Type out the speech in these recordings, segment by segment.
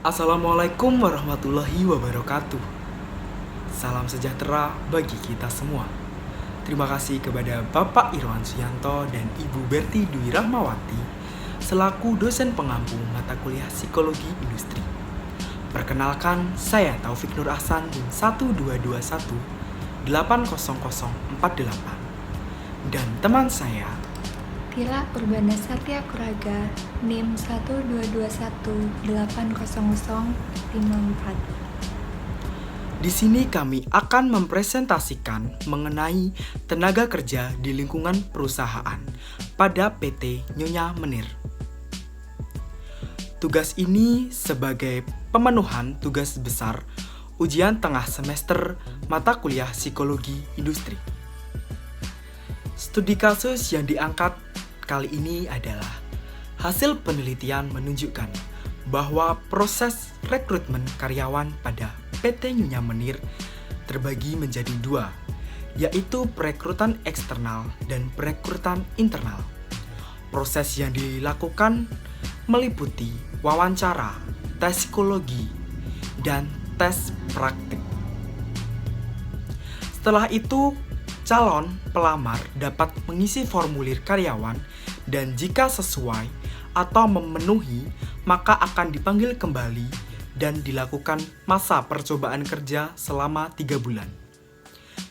Assalamualaikum warahmatullahi wabarakatuh. Salam sejahtera bagi kita semua. Terima kasih kepada Bapak Irwan Suyanto dan Ibu Berti Dwi Rahmawati selaku dosen pengampu mata kuliah Psikologi Industri. Perkenalkan, saya Taufik Nur Ahsan NIM 1221 80048 dan teman saya Tila Urbana Satya Kuraga NIM 1221 80054. Di sini kami akan mempresentasikan mengenai tenaga kerja di lingkungan perusahaan pada PT Nyonya Menir. Tugas ini sebagai pemenuhan tugas besar ujian tengah semester mata kuliah Psikologi Industri. Studi kasus yang diangkat kali ini adalah hasil penelitian menunjukkan bahwa proses rekrutmen karyawan pada PT Nyonya Menir terbagi menjadi dua, yaitu perekrutan eksternal dan perekrutan internal. Proses yang dilakukan meliputi wawancara, tes psikologi, dan tes praktik. Setelah itu, calon pelamar dapat mengisi formulir karyawan dan jika sesuai atau memenuhi, maka akan dipanggil kembali dan dilakukan masa percobaan kerja selama 3 bulan.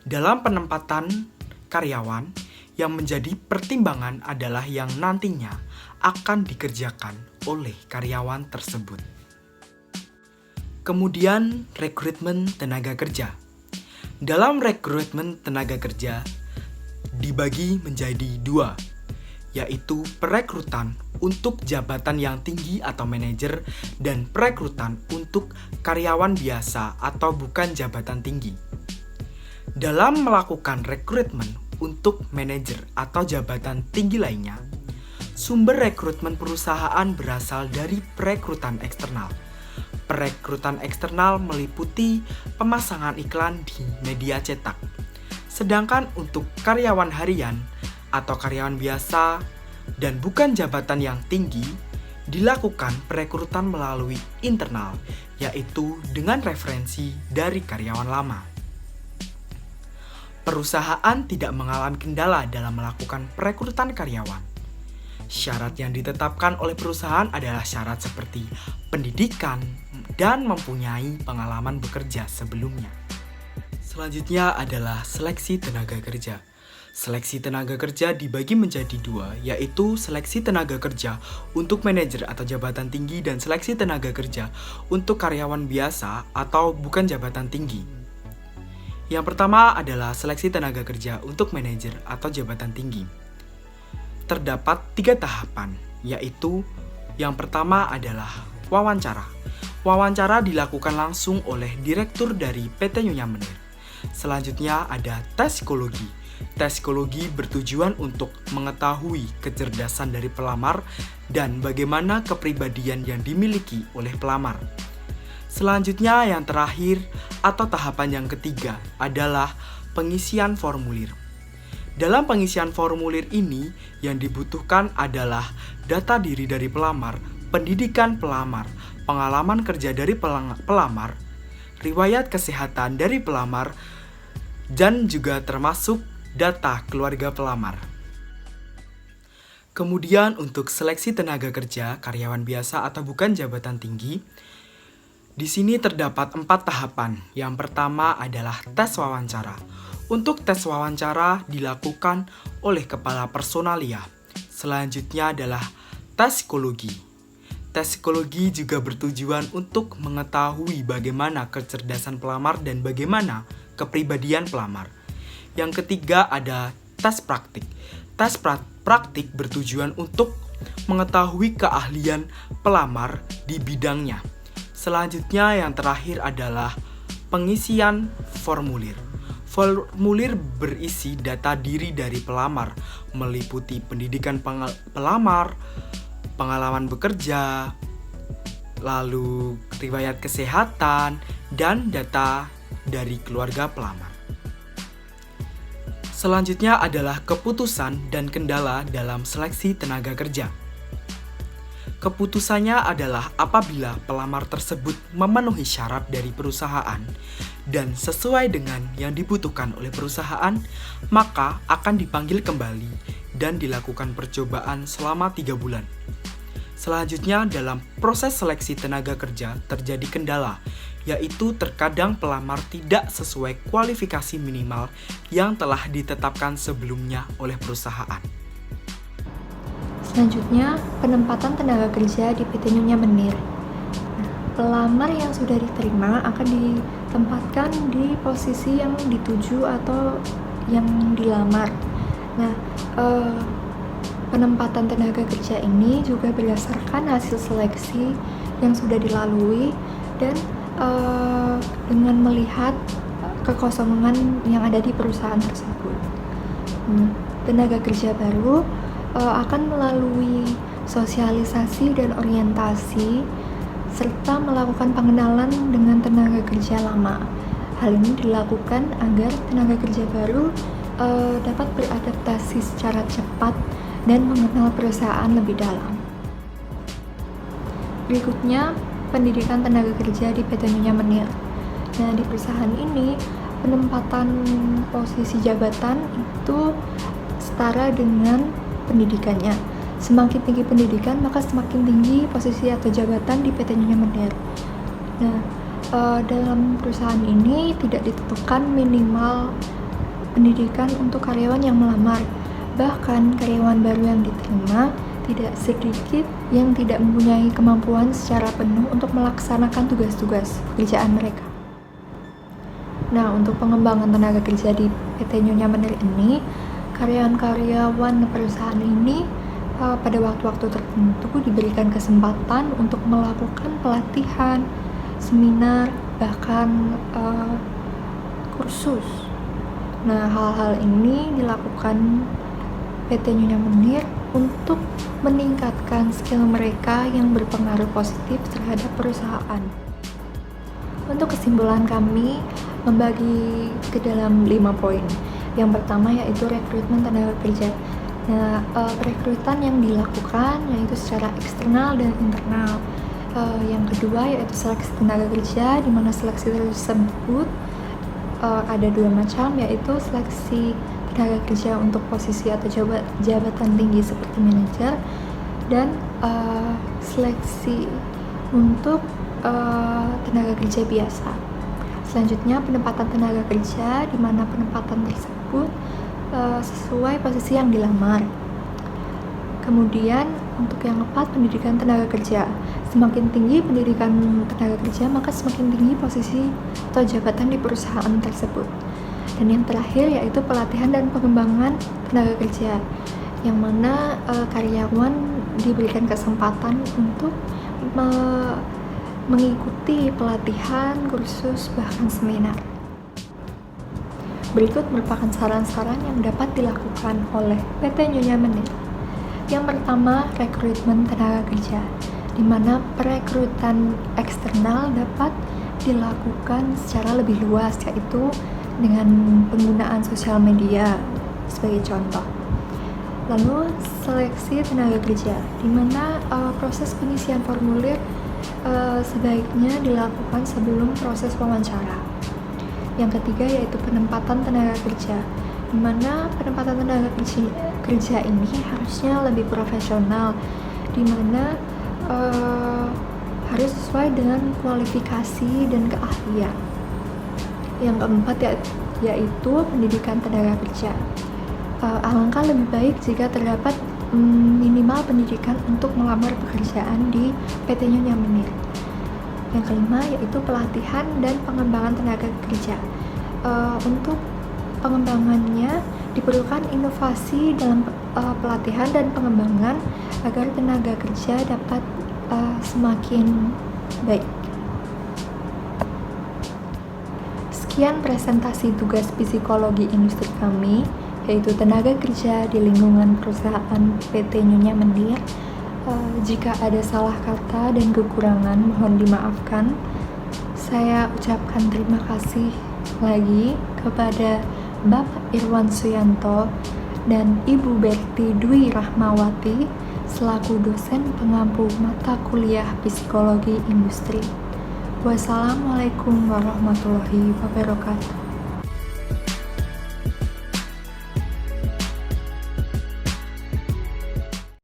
Dalam penempatan karyawan, yang menjadi pertimbangan adalah yang nantinya akan dikerjakan oleh karyawan tersebut. Kemudian, rekrutmen tenaga kerja. Dalam rekrutmen tenaga kerja dibagi menjadi dua, yaitu perekrutan untuk jabatan yang tinggi atau manajer dan perekrutan untuk karyawan biasa atau bukan jabatan tinggi. Dalam melakukan rekrutmen untuk manajer atau jabatan tinggi lainnya, sumber rekrutmen perusahaan berasal dari perekrutan eksternal. Perekrutan eksternal meliputi pemasangan iklan di media cetak. Sedangkan untuk karyawan harian atau karyawan biasa dan bukan jabatan yang tinggi, dilakukan perekrutan melalui internal, yaitu dengan referensi dari karyawan lama. Perusahaan tidak mengalami kendala dalam melakukan perekrutan karyawan. Syarat yang ditetapkan oleh perusahaan adalah syarat seperti pendidikan dan mempunyai pengalaman bekerja sebelumnya. Selanjutnya adalah seleksi tenaga kerja. Seleksi tenaga kerja dibagi menjadi dua, yaitu seleksi tenaga kerja untuk manajer atau jabatan tinggi dan seleksi tenaga kerja untuk karyawan biasa atau bukan jabatan tinggi. Yang pertama adalah seleksi tenaga kerja untuk manajer atau jabatan tinggi. Terdapat 3 tahapan, yaitu yang pertama adalah wawancara. Wawancara dilakukan langsung oleh direktur dari PT Nyonya Menir. Selanjutnya ada tes psikologi. Tes psikologi bertujuan untuk mengetahui kecerdasan dari pelamar dan bagaimana kepribadian yang dimiliki oleh pelamar. Selanjutnya yang terakhir atau tahapan yang ketiga adalah pengisian formulir. Dalam pengisian formulir ini yang dibutuhkan adalah data diri dari pelamar, pendidikan pelamar, pengalaman kerja dari pelamar, riwayat kesehatan dari pelamar, dan juga termasuk data keluarga pelamar. Kemudian untuk seleksi tenaga kerja karyawan biasa atau bukan jabatan tinggi, di sini terdapat 4 tahapan. Yang pertama adalah tes wawancara. Untuk tes wawancara dilakukan oleh kepala personalia. Selanjutnya adalah tes psikologi. Tes psikologi juga bertujuan untuk mengetahui bagaimana kecerdasan pelamar dan bagaimana kepribadian pelamar. Yang ketiga ada tes praktik. Tes praktik bertujuan untuk mengetahui keahlian pelamar di bidangnya. Selanjutnya yang terakhir adalah pengisian formulir. Formulir berisi data diri dari pelamar, meliputi pendidikan pelamar, pengalaman bekerja, lalu riwayat kesehatan, dan data dari keluarga pelamar. Selanjutnya adalah keputusan dan kendala dalam seleksi tenaga kerja. Keputusannya adalah apabila pelamar tersebut memenuhi syarat dari perusahaan dan sesuai dengan yang dibutuhkan oleh perusahaan, maka akan dipanggil kembali dan dilakukan percobaan selama 3 bulan. Selanjutnya, dalam proses seleksi tenaga kerja terjadi kendala, yaitu terkadang pelamar tidak sesuai kualifikasi minimal yang telah ditetapkan sebelumnya oleh perusahaan. Selanjutnya, penempatan tenaga kerja di PT Nyonya Menir. Pelamar yang sudah diterima akan ditempatkan di posisi yang dituju atau yang dilamar. Nah, penempatan tenaga kerja ini juga berdasarkan hasil seleksi yang sudah dilalui dan dengan melihat kekosongan yang ada di perusahaan tersebut. Tenaga kerja baru akan melalui sosialisasi dan orientasi serta melakukan pengenalan dengan tenaga kerja lama. Hal ini dilakukan agar tenaga kerja baru dapat beradaptasi secara cepat dan mengenal perusahaan lebih dalam. Berikutnya, pendidikan tenaga kerja di PT Nyonya Menir. Nah, di perusahaan ini, penempatan posisi jabatan itu setara dengan pendidikannya. Semakin tinggi pendidikan, maka semakin tinggi posisi atau jabatan di PT Nyonya Menir. Nah, dalam perusahaan ini tidak ditentukan minimal pendidikan untuk karyawan yang melamar. Bahkan karyawan baru yang diterima tidak sedikit yang tidak mempunyai kemampuan secara penuh untuk melaksanakan tugas-tugas pekerjaan mereka. Nah, untuk pengembangan tenaga kerja di PT Nyonya Menir ini, karyawan-karyawan perusahaan ini pada waktu-waktu tertentu diberikan kesempatan untuk melakukan pelatihan, seminar, bahkan kursus. Nah, hal-hal ini dilakukan PT Nyonya Menir untuk meningkatkan skill mereka yang berpengaruh positif terhadap perusahaan. Untuk kesimpulan kami membagi ke dalam 5 poin. Yang pertama yaitu rekrutmen tenaga kerja. Nah, perekrutan yang dilakukan yaitu secara eksternal dan internal. Yang kedua yaitu seleksi tenaga kerja, di mana seleksi tersebut ada 2 macam, yaitu seleksi tenaga kerja untuk posisi atau jabatan tinggi seperti manajer, dan seleksi untuk tenaga kerja biasa. Selanjutnya, penempatan tenaga kerja, di mana penempatan tersebut sesuai posisi yang dilamar. Kemudian, untuk yang keempat, pendidikan tenaga kerja. Semakin tinggi pendidikan tenaga kerja, maka semakin tinggi posisi atau jabatan di perusahaan tersebut. Dan yang terakhir yaitu pelatihan dan pengembangan tenaga kerja, yang mana karyawan diberikan kesempatan untuk mengikuti pelatihan, kursus, bahkan seminar. Berikut merupakan saran-saran yang dapat dilakukan oleh PT Nyonya Menir. Yang pertama, rekrutmen tenaga kerja, di mana perekrutan eksternal dapat dilakukan secara lebih luas, yaitu dengan penggunaan sosial media sebagai contoh. Lalu, seleksi tenaga kerja, di mana proses pengisian formulir sebaiknya dilakukan sebelum proses wawancara. Yang ketiga yaitu penempatan tenaga kerja, di mana penempatan tenaga kerja ini harusnya lebih profesional, di mana harus sesuai dengan kualifikasi dan keahlian. Yang keempat yaitu pendidikan tenaga kerja. Alangkah lebih baik jika terdapat minimal pendidikan untuk melamar pekerjaan di PT Nyonya Menir. Yang kelima yaitu pelatihan dan pengembangan tenaga kerja. Untuk pengembangannya diperlukan inovasi dalam pelatihan dan pengembangan agar tenaga kerja dapat semakin baik. Sekian presentasi tugas psikologi industri kami, yaitu tenaga kerja di lingkungan perusahaan PT Nyonya Menir. Jika ada salah kata dan kekurangan, mohon dimaafkan. Saya ucapkan terima kasih lagi kepada Bapak Irwan Suyanto dan Ibu Berti Dwi Rahmawati selaku dosen pengampu mata kuliah Psikologi Industri. Wassalamualaikum warahmatullahi wabarakatuh.